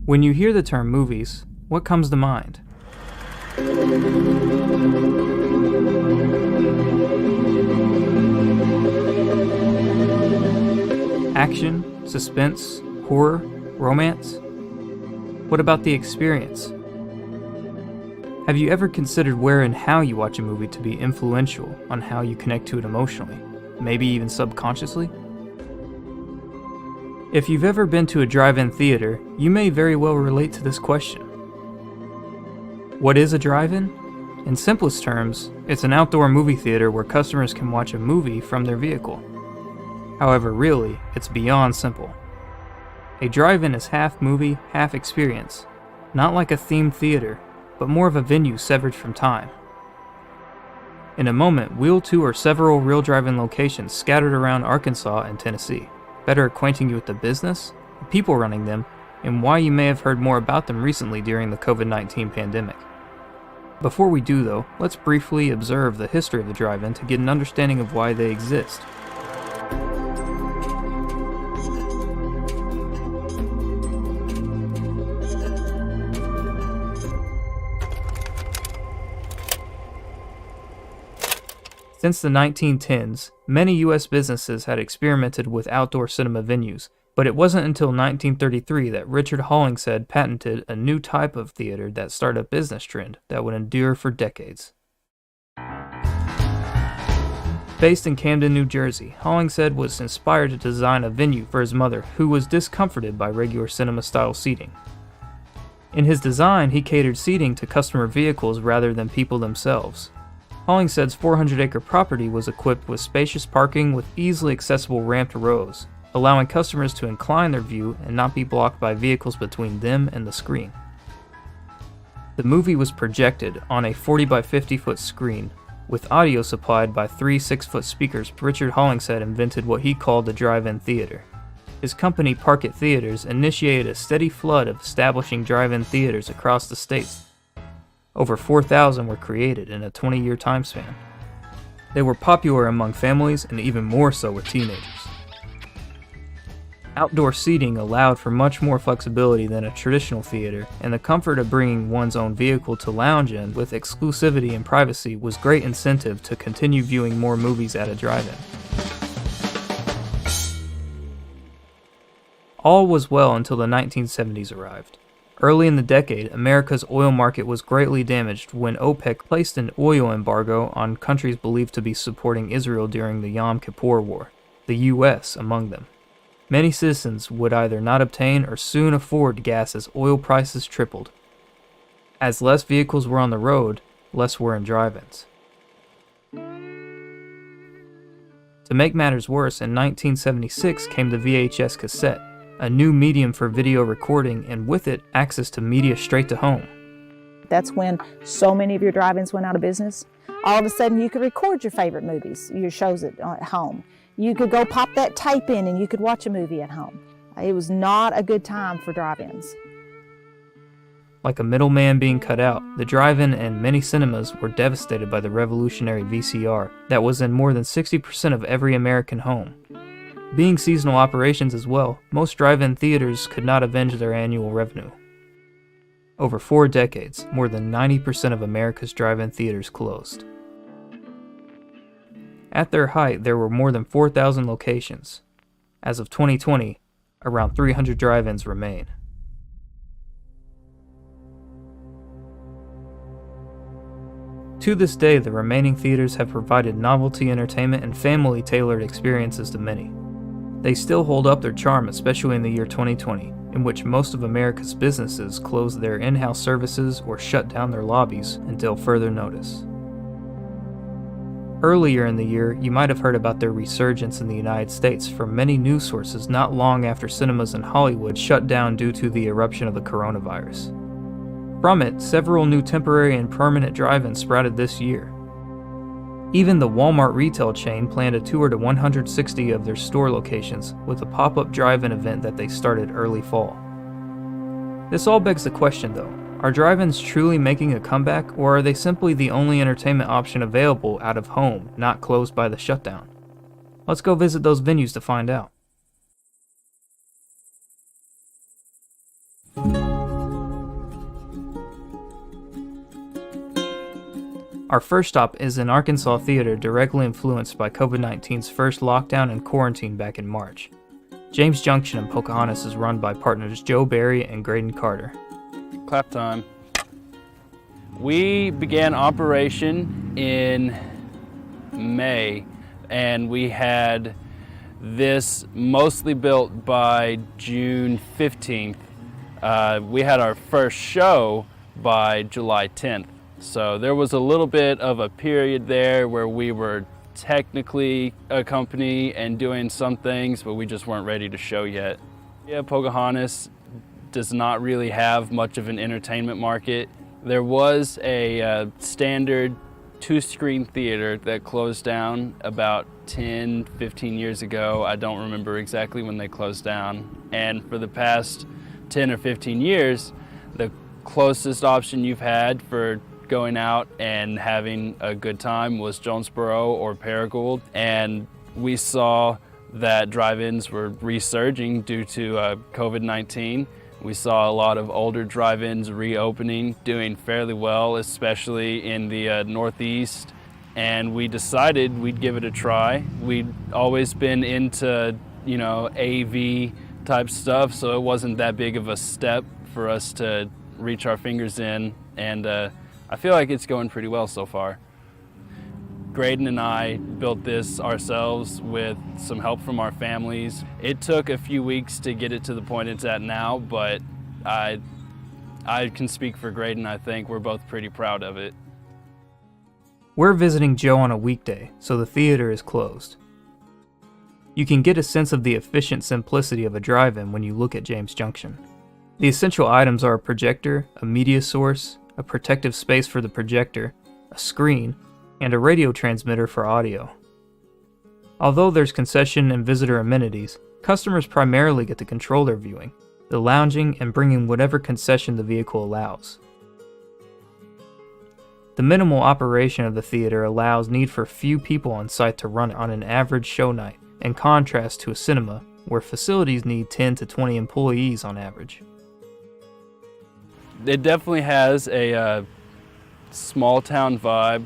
When you hear the term movies, what comes to mind? Action, suspense, horror, romance? What about the experience? Have you ever considered where and how you watch a movie to be influential on how you connect to it emotionally, maybe even subconsciously? If you've ever been to a drive-in theater, you may very well relate to this question. What is a drive-in? In simplest terms, it's an outdoor movie theater where customers can watch a movie from their vehicle. However, really, it's beyond simple. A drive-in is half movie, half experience, not like a themed theater, but more of a venue severed from time. In a moment, we'll tour several real drive-in locations scattered around Arkansas and Tennessee, better acquainting you with the business, the people running them, and why you may have heard more about them recently during the COVID-19 pandemic. Before we do though, let's briefly observe the history of the drive-in to get an understanding of why they exist. Since the 1910s, many U.S. businesses had experimented with outdoor cinema venues, but it wasn't until 1933 that Richard Hollingshead patented a new type of theater that started a business trend that would endure for decades. Based in Camden, New Jersey, Hollingshead was inspired to design a venue for his mother, who was discomforted by regular cinema-style seating. In his design, he catered seating to customer vehicles rather than people themselves. Hollingshead's 400-acre property was equipped with spacious parking with easily accessible ramped rows, allowing customers to incline their view and not be blocked by vehicles between them and the screen. The movie was projected on a 40 by 50 foot screen, with audio supplied by 3 6-foot speakers. Richard Hollingshead invented what he called the drive-in theater. His company, Parkett Theaters, initiated a steady flood of establishing drive-in theaters across the states. Over 4,000 were created in a 20-year time span. They were popular among families and even more so with teenagers. Outdoor seating allowed for much more flexibility than a traditional theater, and the comfort of bringing one's own vehicle to lounge in with exclusivity and privacy was great incentive to continue viewing more movies at a drive-in. All was well until the 1970s arrived. Early in the decade, America's oil market was greatly damaged when OPEC placed an oil embargo on countries believed to be supporting Israel during the Yom Kippur War, the U.S. among them. Many citizens would either not obtain or soon afford gas as oil prices tripled. As less vehicles were on the road, less were in drive-ins. To make matters worse, in 1976 came the VHS cassette, a new medium for video recording, and with it, access to media straight to home. That's when so many of your drive-ins went out of business. All of a sudden, you could record your favorite movies, your shows at home. You could go pop that tape in and you could watch a movie at home. It was not a good time for drive-ins. Like a middleman being cut out, the drive-in and many cinemas were devastated by the revolutionary VCR that was in more than 60% of every American home. Being seasonal operations as well, most drive-in theaters could not avenge their annual revenue. Over 4 decades, more than 90% of America's drive-in theaters closed. At their height, there were more than 4,000 locations. As of 2020, around 300 drive-ins remain. To this day, the remaining theaters have provided novelty entertainment and family-tailored experiences to many. They still hold up their charm, especially in the year 2020, in which most of America's businesses closed their in-house services or shut down their lobbies until further notice. Earlier in the year, you might have heard about their resurgence in the United States from many news sources not long after cinemas in Hollywood shut down due to the eruption of the coronavirus. From it, several new temporary and permanent drive-ins sprouted this year. Even the Walmart retail chain planned a tour to 160 of their store locations with a pop-up drive-in event that they started early fall. This all begs the question though, are drive-ins truly making a comeback, or are they simply the only entertainment option available out of home, not closed by the shutdown? Let's go visit those venues to find out. Our first stop is an Arkansas theater directly influenced by COVID-19's first lockdown and quarantine back in March. James Junction in Pocahontas is run by partners Joe Barry and Graydon Carter. Clap time. We began operation in May, and we had this mostly built by June 15th. We had our first show by July 10th. So there was a little bit of a period there where we were technically a company and doing some things, but we just weren't ready to show yet. Yeah, Pocahontas does not really have much of an entertainment market. There was a standard two-screen theater that closed down about 10, 15 years ago. I don't remember exactly when they closed down. And for the past 10 or 15 years, the closest option you've had for going out and having a good time was Jonesboro or Paragould, and we saw that drive-ins were resurging due to COVID-19. We saw a lot of older drive-ins reopening, doing fairly well, especially in the Northeast, and we decided we'd give it a try. We'd always been into, AV type stuff, so it wasn't that big of a step for us to reach our fingers in, and I feel like it's going pretty well so far. Graydon and I built this ourselves with some help from our families. It took a few weeks to get it to the point it's at now, but I can speak for Graydon. I think we're both pretty proud of it. We're visiting Joe on a weekday, so the theater is closed. You can get a sense of the efficient simplicity of a drive-in when you look at James Junction. The essential items are a projector, a media source, a protective space for the projector, a screen, and a radio transmitter for audio. Although there's concession and visitor amenities, customers primarily get to control their viewing, the lounging, and bringing whatever concession the vehicle allows. The minimal operation of the theater allows need for few people on site to run it on an average show night, in contrast to a cinema, where facilities need 10 to 20 employees on average. It definitely has a small town vibe.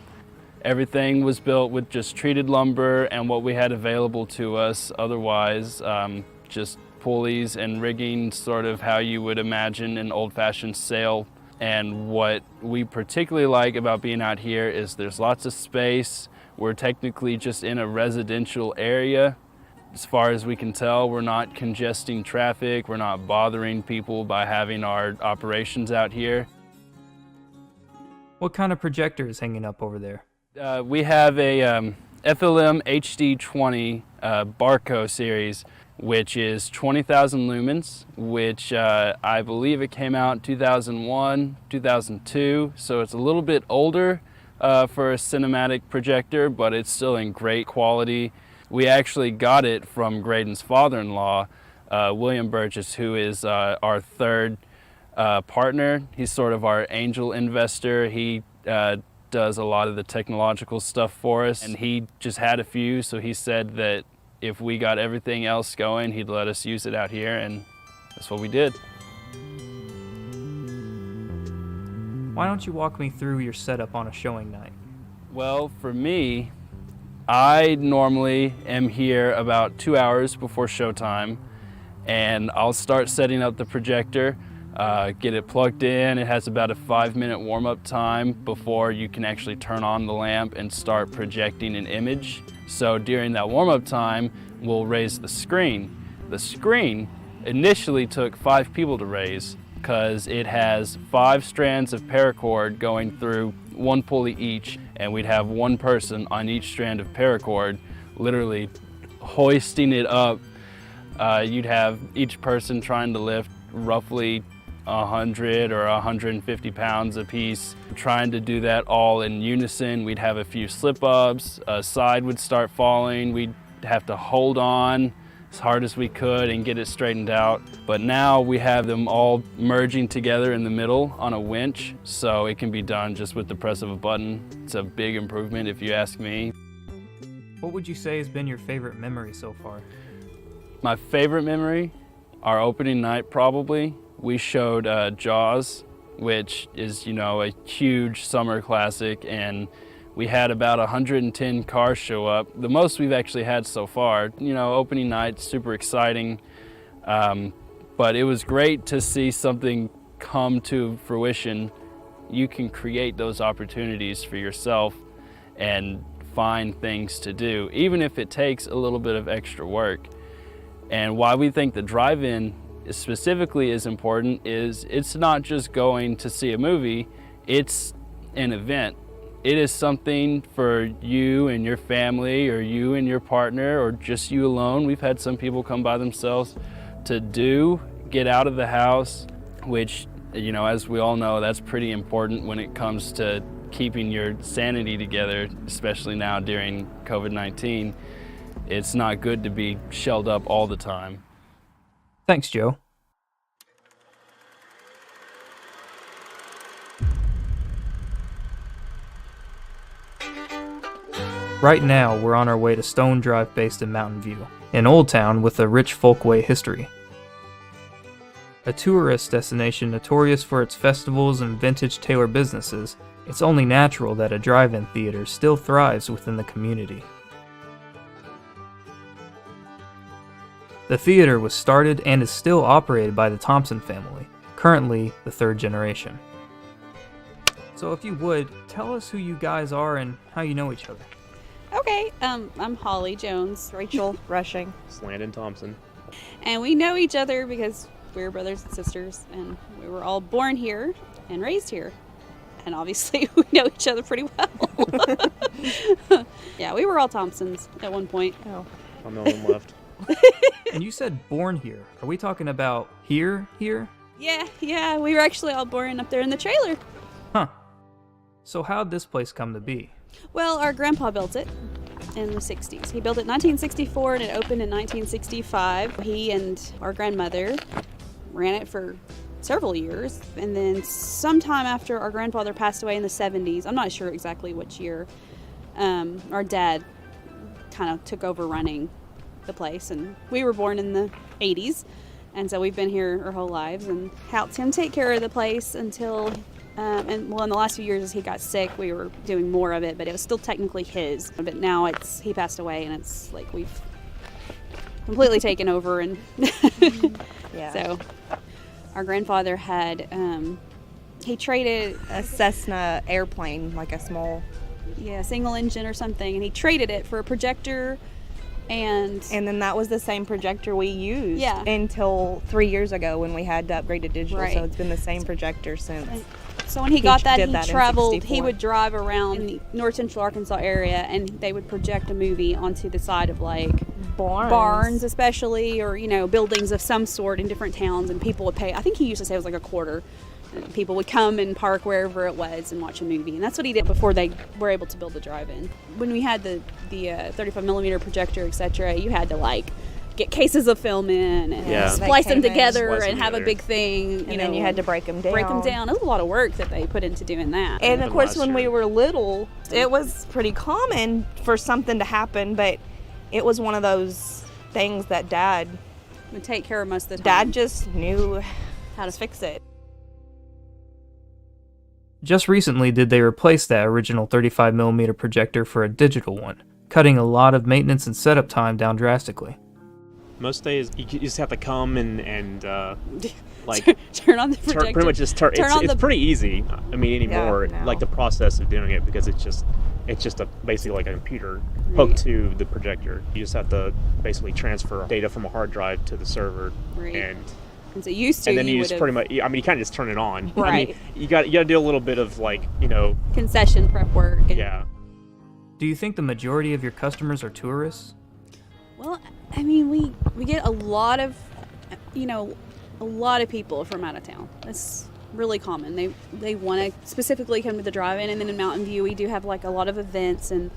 Everything was built with just treated lumber and what we had available to us. Otherwise, just pulleys and rigging, sort of how you would imagine an old-fashioned sail. And what we particularly like about being out here is there's lots of space. We're technically just in a residential area. As far as we can tell, we're not congesting traffic, we're not bothering people by having our operations out here. What kind of projector is hanging up over there? We have a FLM HD20 Barco series, which is 20,000 lumens, which I believe it came out in 2001, 2002, so it's a little bit older for a cinematic projector, but it's still in great quality. We actually got it from Graydon's father-in-law, William Burgess, who is our third partner. He's sort of our angel investor. He does a lot of the technological stuff for us, and he just had a few, so he said that if we got everything else going, he'd let us use it out here, and that's what we did. Why don't you walk me through your setup on a showing night? Well, for me, I normally am here about 2 hours before showtime, and I'll start setting up the projector, get it plugged in. It has about a 5-minute warm-up time before you can actually turn on the lamp and start projecting an image. So during that warm-up time, we'll raise the screen. The screen initially took 5 people to raise because it has 5 strands of paracord going through 1 pulley each, and we'd have 1 person on each strand of paracord literally hoisting it up. You'd have each person trying to lift roughly 100 or 150 pounds a piece, trying to do that all in unison. We'd have a few slip-ups, a side would start falling, we'd have to hold on as hard as we could and get it straightened out. But now we have them all merging together in the middle on a winch, so it can be done just with the press of a button. It's a big improvement if you ask me. What would you say has been your favorite memory so far? My favorite memory? Our opening night, probably. We showed Jaws, which is, a huge summer classic, and We had about 110 cars show up, the most we've actually had so far. You know, opening night, super exciting, but it was great to see something come to fruition. You can create those opportunities for yourself and find things to do, even if it takes a little bit of extra work. And why we think the drive-in specifically is important is it's not just going to see a movie, it's an event. It is something for you and your family, or you and your partner, or just you alone. We've had some people come by themselves to get out of the house, which, you know, as we all know, that's pretty important when it comes to keeping your sanity together, especially now during COVID-19. It's not good to be shelled up all the time. Thanks, Joe. Right now, we're on our way to Stone Drive based in Mountain View, an old town with a rich folkway history. A tourist destination notorious for its festivals and vintage tailor businesses, it's only natural that a drive-in theater still thrives within the community. The theater was started and is still operated by the Thompson family, currently the third generation. So if you would, tell us who you guys are and how you know each other. Okay, I'm Holly Jones. Rachel Rushing. Landon Thompson. And we know each other because we're brothers and sisters, and we were all born here and raised here. And obviously we know each other pretty well. Yeah, we were all Thompsons at one point. Oh. I'm the only one left. And you said born here. Are we talking about here? Yeah, we were actually all born up there in the trailer. Huh. So how'd this place come to be? Well, our grandpa built it in the 60s. He built it in 1964 and it opened in 1965. He and our grandmother ran it for several years, and then sometime after our grandfather passed away in the 70s, I'm not sure exactly which year, our dad kind of took over running the place, and we were born in the 80s, and so we've been here our whole lives and helped him take care of the place until in the last few years as he got sick, we were doing more of it, but it was still technically his. But now he passed away, and it's like we've completely taken over. And Yeah. So our grandfather had, he traded A Cessna airplane, like a small. single engine or something, and he traded it for a projector. And then that was the same projector we used Yeah. until 3 years ago when we had to upgrade to digital. Right. So it's been the same projector since. So when he got that, did he that in traveled, he 64. would drive around in the North Central Arkansas area, and they would project a movie onto the side of like barns especially, or, you know, buildings of some sort in different towns, and people would pay, I think he used to say it was like a quarter. And people would come and park wherever it was and watch a movie, and that's what he did before they were able to build the drive-in. When we had the 35 millimeter projector, etc., you had to like get cases of film in and Yeah. splice them They came in, together splice them and have a together. big thing. And then you had to break them down. It was a lot of work that they put into doing that. And of Happened course, last when we year. were little, it was pretty common for something to happen, but it was one of those things that Dad would take care of most of the time. Dad just knew how to fix it. Just recently did they replace that original 35mm projector for a digital one, cutting a lot of maintenance and setup time down drastically. Most days you just have to come and like turn on the projector. pretty much just turn. It's pretty easy. I mean, anymore, Yeah, no. like the process of doing it, because it's just basically like a computer hooked to the projector. You just have to basically transfer data from a hard drive to the server, Right. and And so used to, then you would just have pretty much. I mean, you kind of just turn it on. I Right. mean, you got to do a little bit of like, you know, concession prep work. And, yeah. Do you think the majority of your customers are tourists? Well, I mean, we get a lot of, a lot of people from out of town. That's really common. They want to specifically come to the drive-in, and then in Mountain View we do have like a lot of events and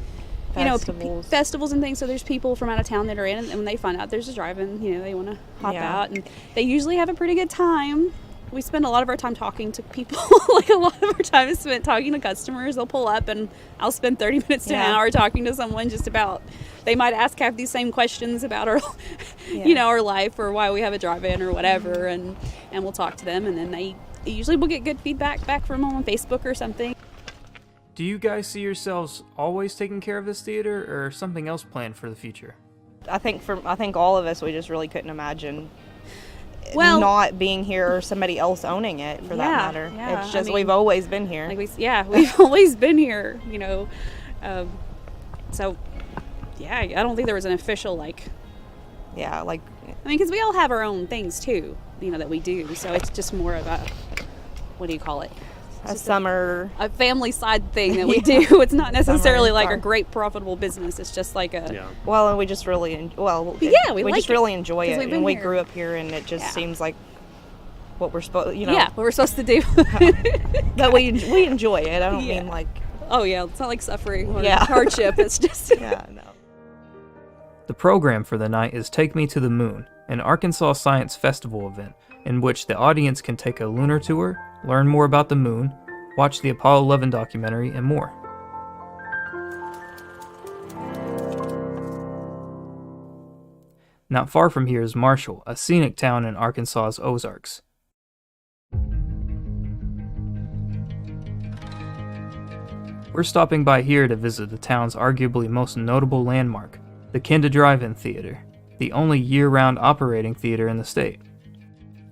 Festivals. festivals and things. So there's people from out of town that are in, and when they find out there's a drive-in, they want to hop Yeah. out, and they usually have a pretty good time. We spend a lot of our time talking to people. Like a lot of our time is spent talking to customers. They'll pull up, and I'll spend 30 minutes to an Yeah. hour talking to someone just about. They might ask half these same questions about our, Yeah. our life or why we have a drive-in or whatever, and we'll talk to them, and then they usually will get good feedback back from them on Facebook or something. Do you guys see yourselves always taking care of this theater, or something else planned for the future? I think all of us, we just really couldn't imagine Well- not being here or somebody else owning it for that matter. Yeah, It's just I mean, we've always been here. Like we've always been here, you know. So, yeah, I don't think there was an official Yeah, like I mean, because we all have our own things too, you know, that we do. So it's just more of a, what do you call it? a summer. A family side thing that we do. It's not necessarily like a sorry. great profitable business. It's just like a. Yeah. Well, and we just really, we like just it, really enjoy 'cause it, we've been and we here. grew up here, and it just Yeah. seems like what we're supposed, Yeah, what we're supposed to do. that we enjoy it. I don't Yeah. mean like, Oh yeah, it's not like suffering or Yeah. hardship. It's just. yeah, no. The program for the night is Take Me to the Moon, an Arkansas Science Festival event in which the audience can take a lunar tour, learn more about the moon, watch the Apollo 11 documentary, and more. Not far from here is Marshall, a scenic town in Arkansas's Ozarks. We're stopping by here to visit the town's arguably most notable landmark, the Kenda Drive-In Theater, the only year-round operating theater in the state.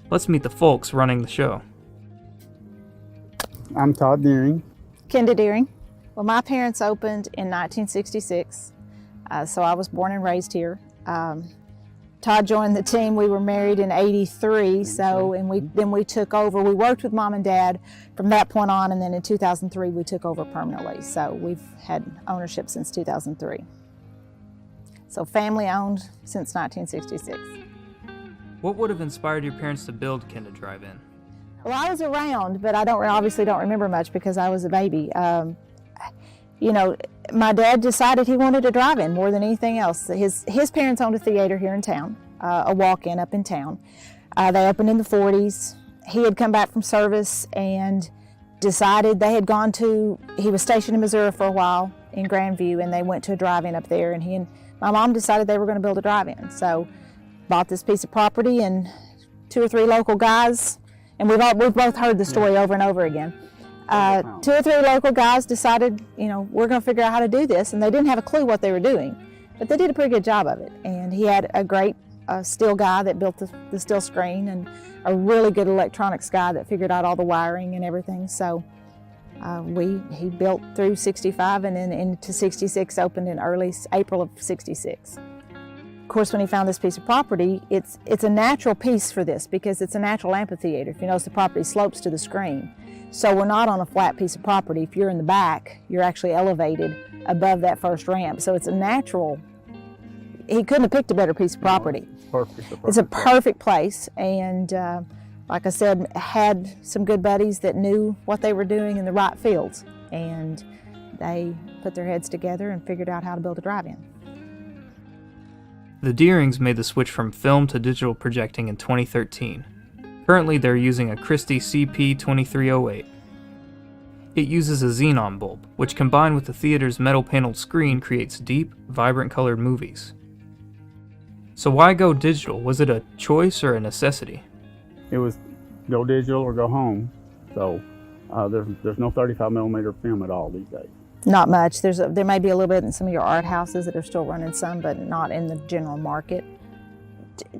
Let's meet the folks running the show. I'm Todd Deering. Kenda Deering. Well, my parents opened in 1966, so I was born and raised here. Todd joined the team. We were married in '83, so then we took over. We worked with Mom and Dad from that point on, and then in 2003 we took over permanently. So we've had ownership since 2003. So family owned since 1966. What would have inspired your parents to build Kenda Drive-In? Well, I was around, but I obviously don't remember much because I was a baby. You know, my dad decided he wanted a drive-in more than anything else. His parents owned a theater here in town, a walk-in up in town. They opened in the 40s. He had come back from service and decided he was stationed in Missouri for a while in Grandview, and they went to a drive-in up there, and he and my mom decided they were going to build a drive-in. So bought this piece of property, and 2 or 3 local guys, and we've both heard the story over and over again. 2 or 3 local guys decided, you know, we're going to figure out how to do this, and they didn't have a clue what they were doing, but they did a pretty good job of it. And he had a great steel guy that built the steel screen, and a really good electronics guy that figured out all the wiring and everything. So he built through 65, and then into 66, opened in early April of 66. Of course, when he found this piece of property, it's a natural piece for this because it's a natural amphitheater. If you notice, the property slopes to the screen. So we're not on a flat piece of property. If you're in the back, you're actually elevated above that first ramp. So it's a natural, he couldn't have picked a better piece of property. It's a perfect place. And like I said, had some good buddies that knew what they were doing in the right fields. And they put their heads together and figured out how to build a drive-in. The Deerings made the switch from film to digital projecting in 2013. Currently, they're using a Christie CP2308. It uses a xenon bulb, which combined with the theater's metal-paneled screen creates deep, vibrant colored movies. So why go digital? Was it a choice or a necessity? It was go digital or go home. So there's no 35mm film at all these days. Not much. There may be a little bit in some of your art houses that are still running some, but not in the general market.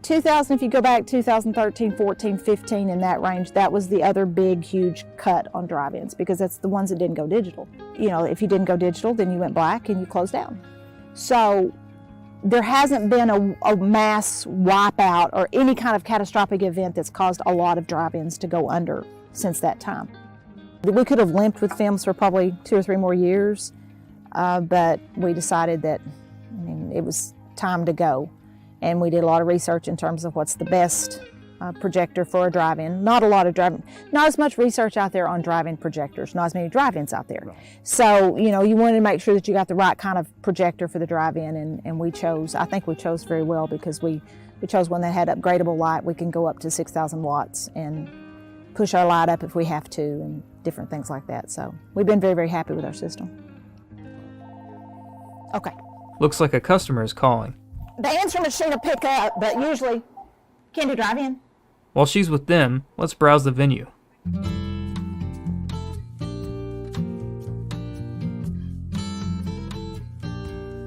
2000, if you go back 2013, 14, 15, in that range, that was the other big, huge cut on drive-ins because that's the ones that didn't go digital. You know, if you didn't go digital, then you went black and you closed down. So there hasn't been a mass wipeout or any kind of catastrophic event that's caused a lot of drive-ins to go under since that time. We could have limped with films for probably 2 or 3 more years, but we decided that it was time to go. And we did a lot of research in terms of what's the best projector for a drive-in. Not as much research out there on drive-in projectors, not as many drive-ins out there. So, you know, you wanted to make sure that you got the right kind of projector for the drive-in, and I think we chose very well because we chose one that had upgradable light. We can go up to 6,000 watts and push our light up if we have to and different things like that. So we've been very, very happy with our system. Okay. Looks like a customer is calling. The answer machine will pick up, but usually can't do drive-in. While she's with them, let's browse the venue.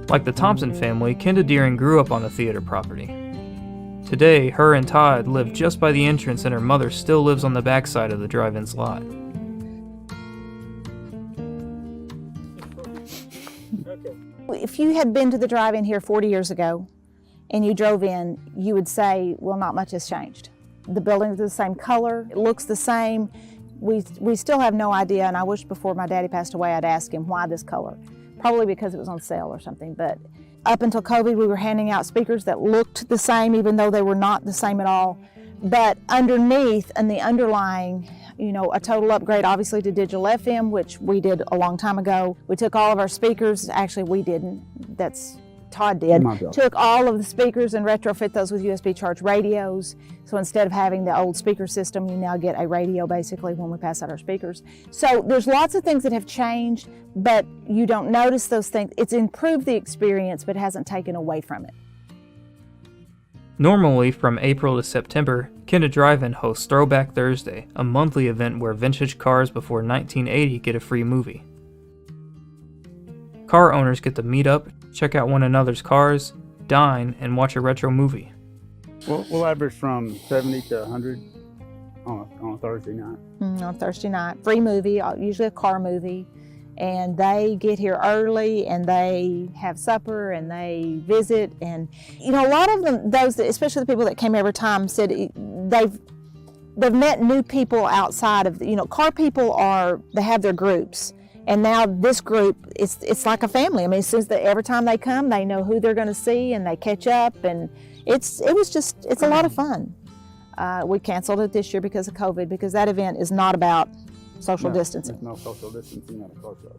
Like the Thompson family, Kenda Deering grew up on the theater property. Today, her and Todd live just by the entrance and her mother still lives on the backside of the drive-in's lot. If you had been to the drive-in here 40 years ago and you drove in, you would say, well, not much has changed. The building is the same color, it looks the same. We still have no idea, and I wish before my daddy passed away I'd ask him why this color. Probably because it was on sale or something, but up until COVID we were handing out speakers that looked the same even though they were not the same at all. But underneath and the underlying, you know, a total upgrade obviously to digital FM, which we did a long time ago. We took all of our speakers, actually we didn't, that's Todd did, took all of the speakers and retrofit those with USB charged radios. So instead of having the old speaker system, you now get a radio basically when we pass out our speakers. So there's lots of things that have changed, but you don't notice those things. It's improved the experience, but it hasn't taken away from it. Normally, from April to September, Kenda Drive-In hosts Throwback Thursday, a monthly event where vintage cars before 1980 get a free movie. Car owners get to meet up, check out one another's cars, dine, and watch a retro movie. We'll average from 70 to 100 on a Thursday night. On Thursday night, free movie, usually a car movie, and they get here early and they have supper and they visit. And you know, a lot of them, those, especially the people that came every time, said they've met new people outside of, you know, car people they have their groups. And now this group, it's like a family. I mean, since every time they come, they know who they're going to see and they catch up, and it's a lot of fun. We canceled it this year because of COVID, because that event is not about social distancing. There's no social distancing at a car show.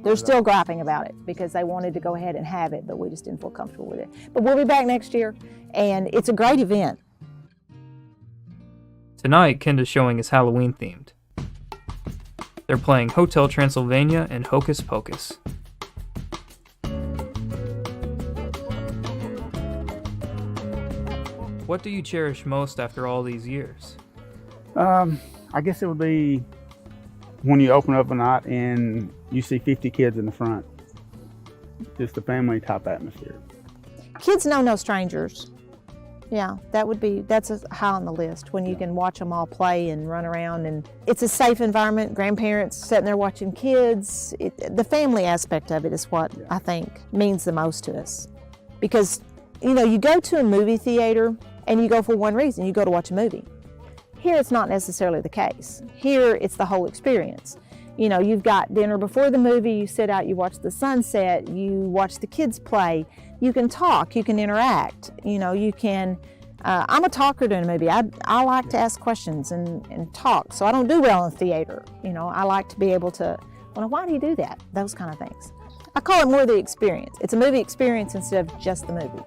They're still griping about it because they wanted to go ahead and have it, but we just didn't feel comfortable with it. But we'll be back next year, and it's a great event. Tonight, Kenda's showing is Halloween themed. They're playing Hotel Transylvania and Hocus Pocus. What do you cherish most after all these years? I guess it would be when you open up a night and you see 50 kids in the front. Just a family type atmosphere. Kids know no strangers. Yeah, that's high on the list when you can watch them all play and run around, and it's a safe environment. Grandparents sitting there watching kids. The family aspect of it is what I think means the most to us. Because, you know, you go to a movie theater and you go for one reason, you go to watch a movie. Here it's not necessarily the case. Here it's the whole experience. You know, you've got dinner before the movie, you sit out, you watch the sunset, you watch the kids play, you can talk, you can interact, you know, you can, I'm a talker during a movie. I like to ask questions and talk, so I don't do well in theater. You know, I like to be able to, well, why do you do that? Those kind of things. I call it more the experience. It's a movie experience instead of just the movie.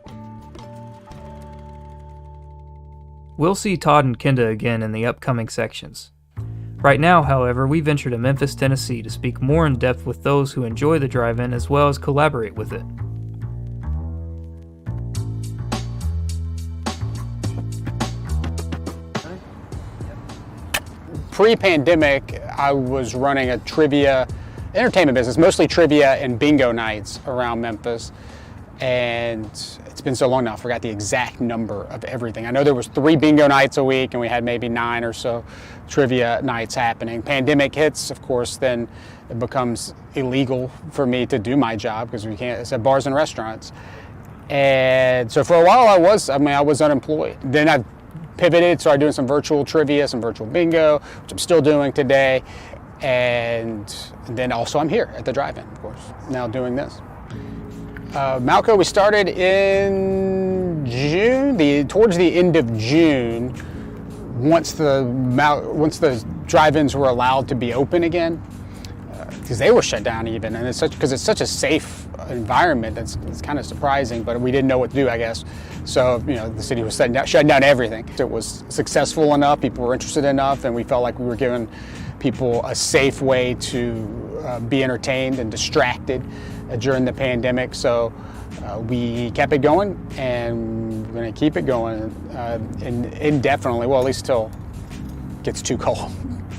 We'll see Todd and Kenda again in the upcoming sections. Right now, however, we venture to Memphis, Tennessee to speak more in depth with those who enjoy the drive-in as well as collaborate with it. Pre-pandemic, I was running a trivia entertainment business, mostly trivia and bingo nights around Memphis. And it's been so long now, I forgot the exact number of everything. I know there was 3 bingo nights a week and we had maybe 9 or so trivia nights happening. Pandemic hits, of course, then it becomes illegal for me to do my job because we can't, it's at bars and restaurants. And so for a while I was unemployed. Then I pivoted, started doing some virtual trivia, some virtual bingo, which I'm still doing today. And then also I'm here at the drive-in, of course, now doing this. Malco, we started in June, towards the end of June, once the drive-ins were allowed to be open again, because they were shut down even, and because it's such a safe environment, it's kind of surprising, but we didn't know what to do, I guess. So, you know, the city was shutting down everything. It was successful enough, people were interested enough, and we felt like we were giving people a safe way to be entertained and distracted during the pandemic. So we kept it going, and we're going to keep it going indefinitely, well, at least till it gets too cold.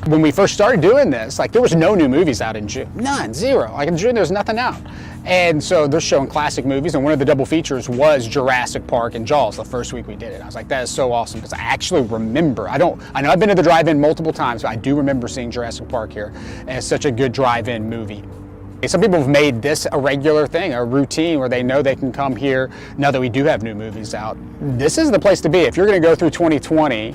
When we first started doing this, like, there was no new movies out in June. None, zero. Like in June, there was nothing out. And so they're showing classic movies, and one of the double features was Jurassic Park and Jaws the first week we did it. I was like, that is so awesome, because I actually remember, I know I've been to the drive-in multiple times, but I do remember seeing Jurassic Park here, and it's such a good drive-in movie. Some people have made this a regular thing, a routine, where they know they can come here now that we do have new movies out. This is the place to be. If you're gonna go through 2020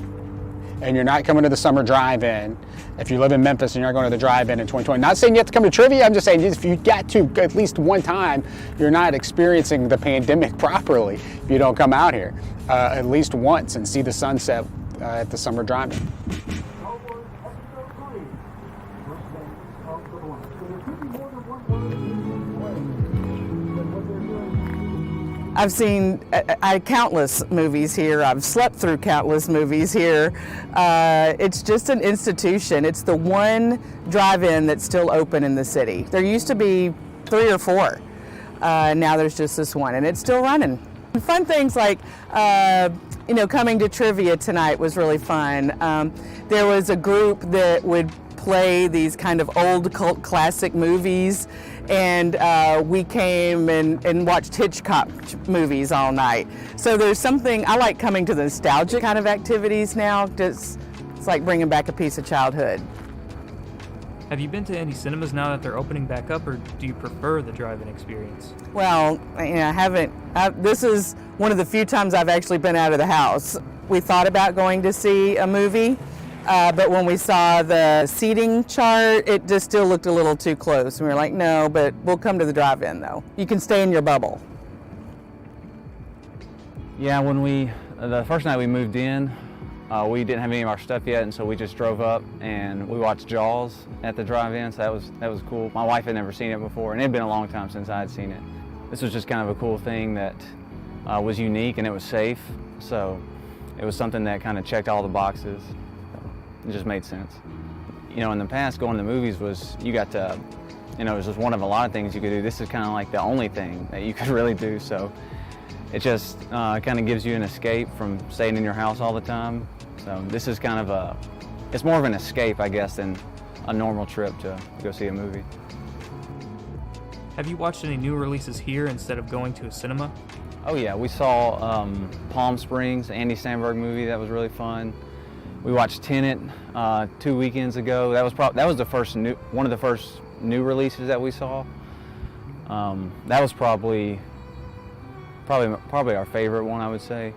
and you're not coming to the summer drive-in, if you live in Memphis and you're not going to the drive-in in 2020, not saying you have to come to trivia, I'm just saying if you got to at least one time, you're not experiencing the pandemic properly if you don't come out here at least once and see the sunset at the summer drive-in. I've seen countless movies here. I've slept through countless movies here. It's just an institution. It's the one drive-in that's still open in the city. There used to be 3 or 4. Now there's just this one, and it's still running. Fun things like, coming to trivia tonight was really fun. There was a group that would play these kind of old cult classic movies, and we came and watched Hitchcock movies all night. So there's something, I like coming to the nostalgic kind of activities now. It's like bringing back a piece of childhood. Have you been to any cinemas now that they're opening back up, or do you prefer the drive-in experience? Well, I haven't. This is one of the few times I've actually been out of the house. We thought about going to see a movie, but when we saw the seating chart, it just still looked a little too close. And we were like, no, but we'll come to the drive-in though. You can stay in your bubble. Yeah, the first night we moved in, we didn't have any of our stuff yet, and so we just drove up and we watched Jaws at the drive-in, so that was cool. My wife had never seen it before, and it had been a long time since I had seen it. This was just kind of a cool thing that was unique, and it was safe, so it was something that kind of checked all the boxes. It just made sense. In the past, going to the movies was, you got to, it was just one of a lot of things you could do. This is kind of like the only thing that you could really do, so it just kind of gives you an escape from staying in your house all the time. So this is kind of it's more of an escape, I guess, than a normal trip to go see a movie. Have you watched any new releases here instead of going to a cinema? Oh yeah, we saw Palm Springs, Andy Samberg movie. That was really fun. We watched Tenet 2 weekends ago. That was one of the first new releases that we saw. That was probably our favorite one, I would say.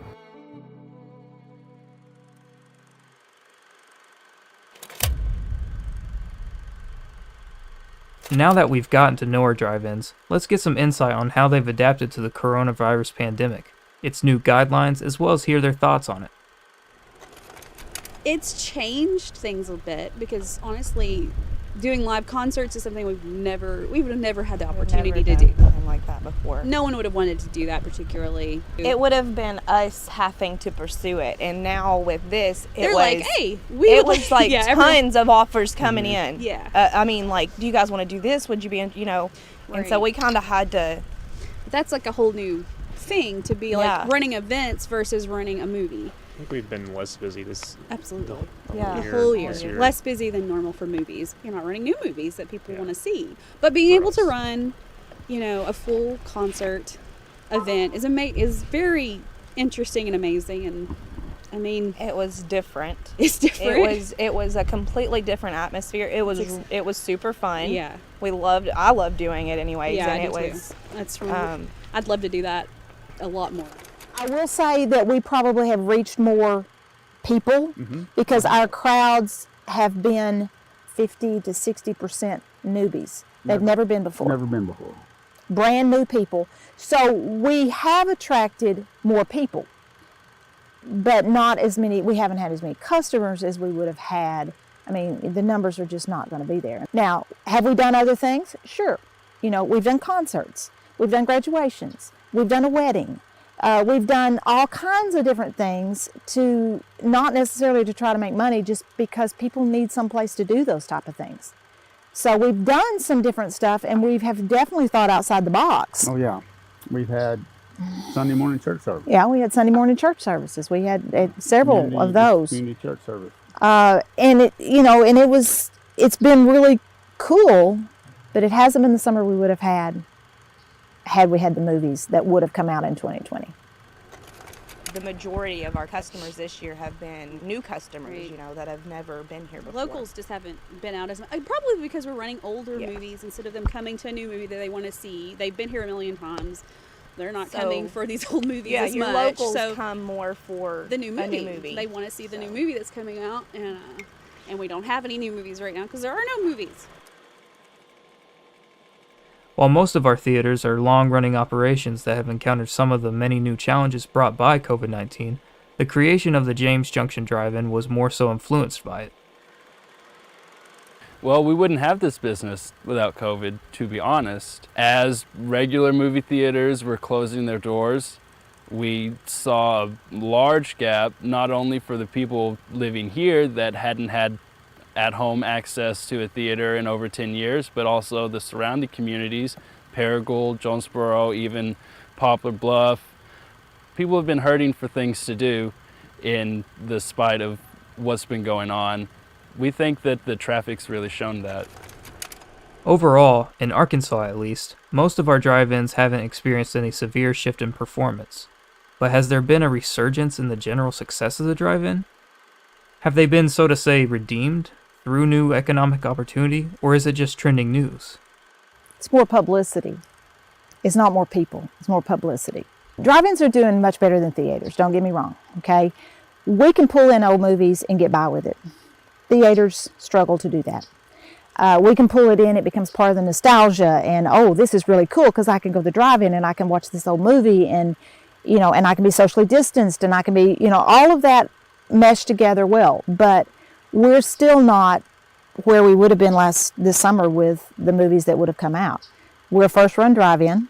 Now that we've gotten to know our drive-ins, let's get some insight on how they've adapted to the coronavirus pandemic, its new guidelines, as well as hear their thoughts on it. It's changed things a bit because honestly, doing live concerts is something we would have never had the opportunity to do. Something like that before. No one would have wanted to do that particularly. It would have been us having to pursue it, and now with this, They're like, hey, tons of offers coming in. Yeah. Do you guys want to do this? Would you be, Right. And so we kind of had to. That's like a whole new thing to be like running events versus running a movie. I think we've been less busy this Absolutely. the whole year. Less busy than normal for movies. You're not running new movies that people want to see. But being able to run, a full concert event is very interesting and amazing, and I mean, it was different. It's different. It was a completely different atmosphere. It was super fun. Yeah. I loved doing it anyways. Yeah, and I it do was too. That's from I'd love to do that a lot more. I will say that we probably have reached more people because our crowds have been 50 to 60% newbies. They've never been before. Never been before. Brand new people. So we have attracted more people, but not as many. We haven't had as many customers as we would have had. I mean, the numbers are just not going to be there. Now, have we done other things? Sure. We've done concerts. We've done graduations. We've done a wedding. We've done all kinds of different things to not necessarily to try to make money, just because people need some place to do those type of things. So we've done some different stuff, and we have definitely thought outside the box. Oh yeah, we've had Sunday morning church service. Yeah, we had Sunday morning church services. We had several of those. Community church service. And it's been really cool, but it hasn't been the summer we would have had had we had the movies that would have come out in 2020. The majority of our customers this year have been new customers, Right. you know, that have never been here before. Locals just haven't been out as much. Probably because we're running older Yeah. movies instead of them coming to a new movie that they want to see. They've been here a million times. They're not So- coming for these old movies Yeah, as your much. locals So come more for the new a movie. new movie. They want to see the new So- movie that's coming out, and we don't have any new movies right now because there are no movies. While most of our theaters are long-running operations that have encountered some of the many new challenges brought by COVID-19, the creation of the James Junction Drive-In was more so influenced by it. Well, we wouldn't have this business without COVID, to be honest. As regular movie theaters were closing their doors, we saw a large gap, not only for the people living here that hadn't had at-home access to a theater in over 10 years, but also the surrounding communities, Paragould, Jonesboro, even Poplar Bluff. People have been hurting for things to do in the spite of what's been going on. We think that the traffic's really shown that. Overall, in Arkansas at least, most of our drive-ins haven't experienced any severe shift in performance. But has there been a resurgence in the general success of the drive-in? Have they been, so to say, redeemed through new economic opportunity, or is it just trending news? It's more publicity. It's not more people, it's more publicity. Drive-ins are doing much better than theaters, don't get me wrong, okay? We can pull in old movies and get by with it. Theaters struggle to do that. We can pull it in, it becomes part of the nostalgia, and oh, this is really cool because I can go to the drive-in and I can watch this old movie, and you know, and I can be socially distanced, and I can be, you know, all of that meshed together well. But we're still not where we would have been this summer with the movies that would have come out. We're a first-run drive-in,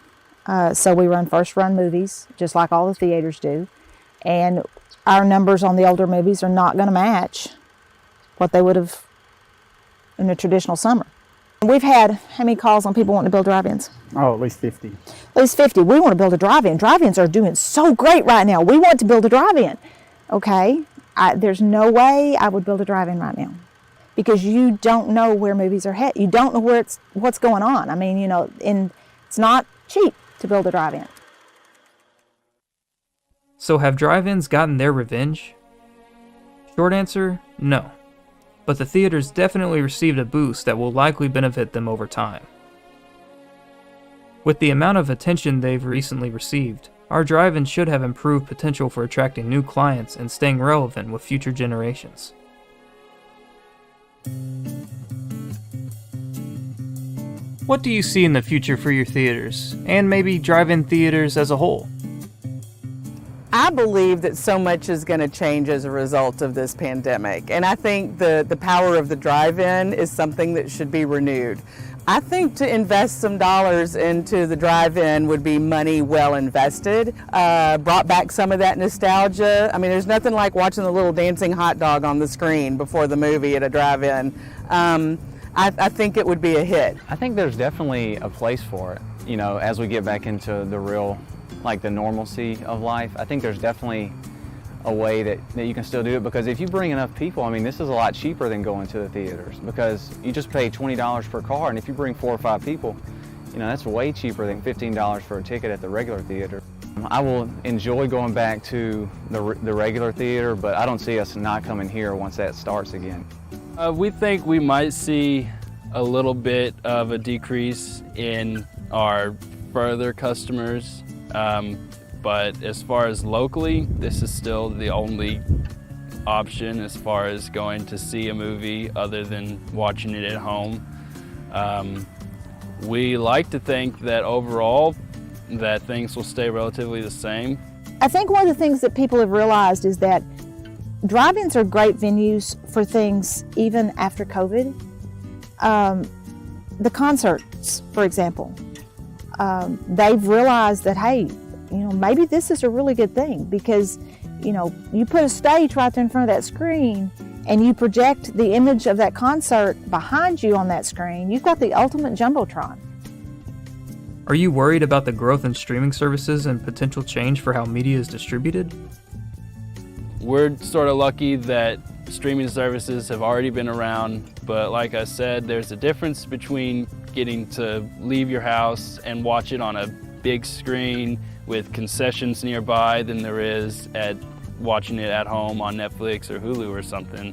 so we run first-run movies just like all the theaters do, and our numbers on the older movies are not going to match what they would have in a traditional summer. We've had how many calls on people wanting to build drive-ins? Oh, at least 50. At least 50. We want to build a drive-in. Drive-ins are doing so great right now. We want to build a drive-in. Okay, there's no way I would build a drive-in right now because you don't know where movies are headed. You don't know what's going on. I mean, you know, and it's not cheap to build a drive-in. So have drive-ins gotten their revenge? Short answer, no. But the theaters definitely received a boost that will likely benefit them over time. With the amount of attention they've recently received, our drive-in should have improved potential for attracting new clients and staying relevant with future generations. What do you see in the future for your theaters, and maybe drive-in theaters as a whole? I believe that so much is going to change as a result of this pandemic, and I think the power of the drive-in is something that should be renewed. I think to invest some dollars into the drive-in would be money well invested, brought back some of that nostalgia. I mean, there's nothing like watching the little dancing hot dog on the screen before the movie at a drive-in. I think it would be a hit. I think there's definitely a place for it, you know, as we get back into the real, like the normalcy of life. I think there's definitely a way that you can still do it, because if you bring enough people, I mean, this is a lot cheaper than going to the theaters, because you just pay $20 per car, and if you bring 4 or 5 people, you know, that's way cheaper than $15 for a ticket at the regular theater. I will enjoy going back to the regular theater, but I don't see us not coming here once that starts again. We think we might see a little bit of a decrease in our further customers. But as far as locally, this is still the only option as far as going to see a movie other than watching it at home. We like to think that overall that things will stay relatively the same. I think one of the things that people have realized is that drive-ins are great venues for things even after COVID. The concerts, for example, they've realized that, hey, you know, maybe this is a really good thing because, you know, you put a stage right there in front of that screen and you project the image of that concert behind you on that screen. You've got the ultimate jumbotron. Are you worried about the growth in streaming services and potential change for how media is distributed? We're sort of lucky that streaming services have already been around, but like I said, there's a difference between getting to leave your house and watch it on a big screen with concessions nearby than there is at watching it at home on Netflix or Hulu or something.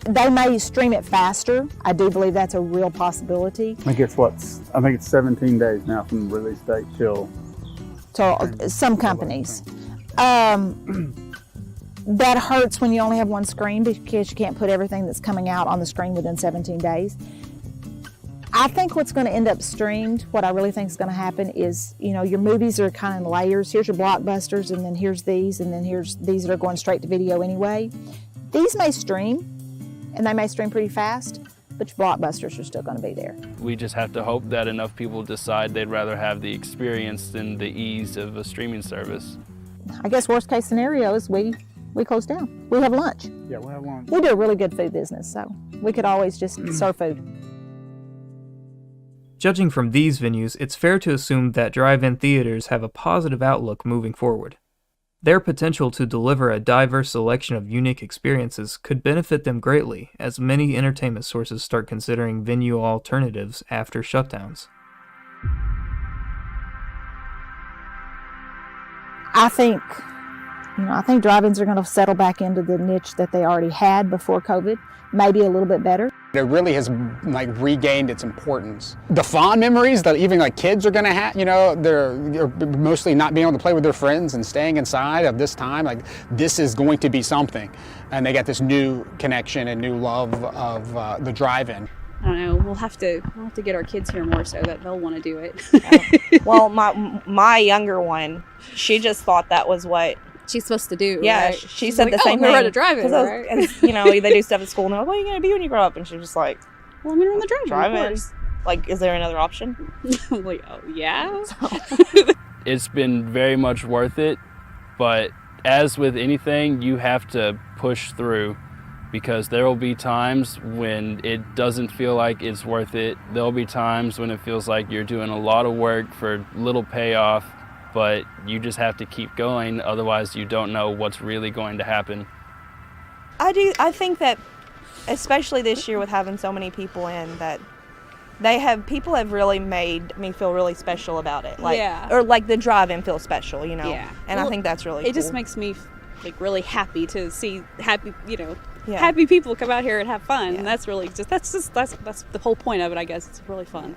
They may stream it faster. I do believe that's a real possibility. I think it's 17 days now from the release date till Some companies. That hurts when you only have one screen because you can't put everything that's coming out on the screen within 17 days. I think what's going to end up streamed, what I really think is going to happen is, your movies are kind of in layers. Here's your blockbusters, and then here's these, and then here's these that are going straight to video anyway. These may stream, and they may stream pretty fast, but your blockbusters are still going to be there. We just have to hope that enough people decide they'd rather have the experience than the ease of a streaming service. I guess worst case scenario is we close down. We have lunch. Yeah, we'll have lunch. We do a really good food business, so we could always just serve food. Judging from these venues, it's fair to assume that drive-in theaters have a positive outlook moving forward. Their potential to deliver a diverse selection of unique experiences could benefit them greatly as many entertainment sources start considering venue alternatives after shutdowns. I think drive-ins are going to settle back into the niche that they already had before COVID, maybe a little bit better. It really has regained its importance. The fond memories that even kids are going to have, they're mostly not being able to play with their friends and staying inside of this time. This is going to be something, and they got this new connection and new love of the drive-in. I don't know. We'll have to get our kids here more so that they'll want to do it. Well, my younger one, she just thought that was what she's supposed to do. Yeah, right? she said the same thing. thing. Run a drive-in, right? And, they do stuff at school, and they're like, "What are you gonna be when you grow up?" And she was just like, "Well, I'm gonna run the drive-in." Is there another option? Like, oh yeah. It's been very much worth it, but as with anything, you have to push through, because there will be times when it doesn't feel like it's worth it. There'll be times when it feels like you're doing a lot of work for little payoff, but you just have to keep going, otherwise you don't know what's really going to happen. I think that, especially this year with having so many people in, that people have really made me feel really special about it. Or the drive-in feel special, Yeah. And I think that's really cool. It just makes me really happy to see happy people come out here and have fun. Yeah. And that's really that's the whole point of it, I guess. It's really fun.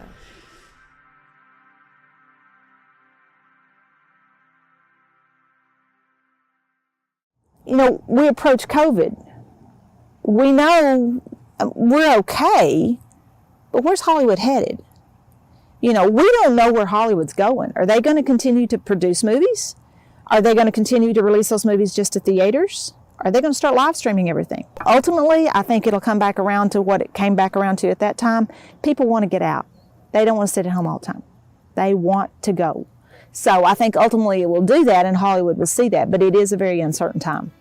We approach COVID. We know we're okay, but where's Hollywood headed? We don't know where Hollywood's going. Are they going to continue to produce movies? Are they going to continue to release those movies just to theaters? Are they going to start live streaming everything? Ultimately, I think it'll come back around to what it came back around to at that time. People want to get out. They don't want to sit at home all the time. They want to go. So I think ultimately it will do that, and Hollywood will see that, but it is a very uncertain time.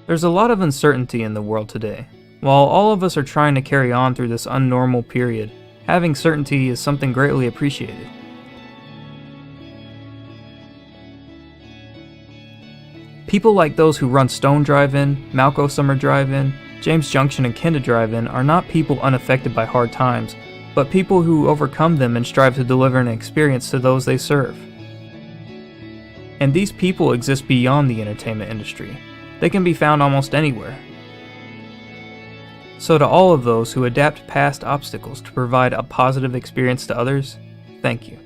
There's a lot of uncertainty in the world today. While all of us are trying to carry on through this unnormal period, having certainty is something greatly appreciated. People like those who run Stone Drive-In, Malco Summer Drive-In, James Junction and Kenda Drive-In are not people unaffected by hard times, but people who overcome them and strive to deliver an experience to those they serve. And these people exist beyond the entertainment industry. They can be found almost anywhere. So to all of those who adapt past obstacles to provide a positive experience to others, thank you.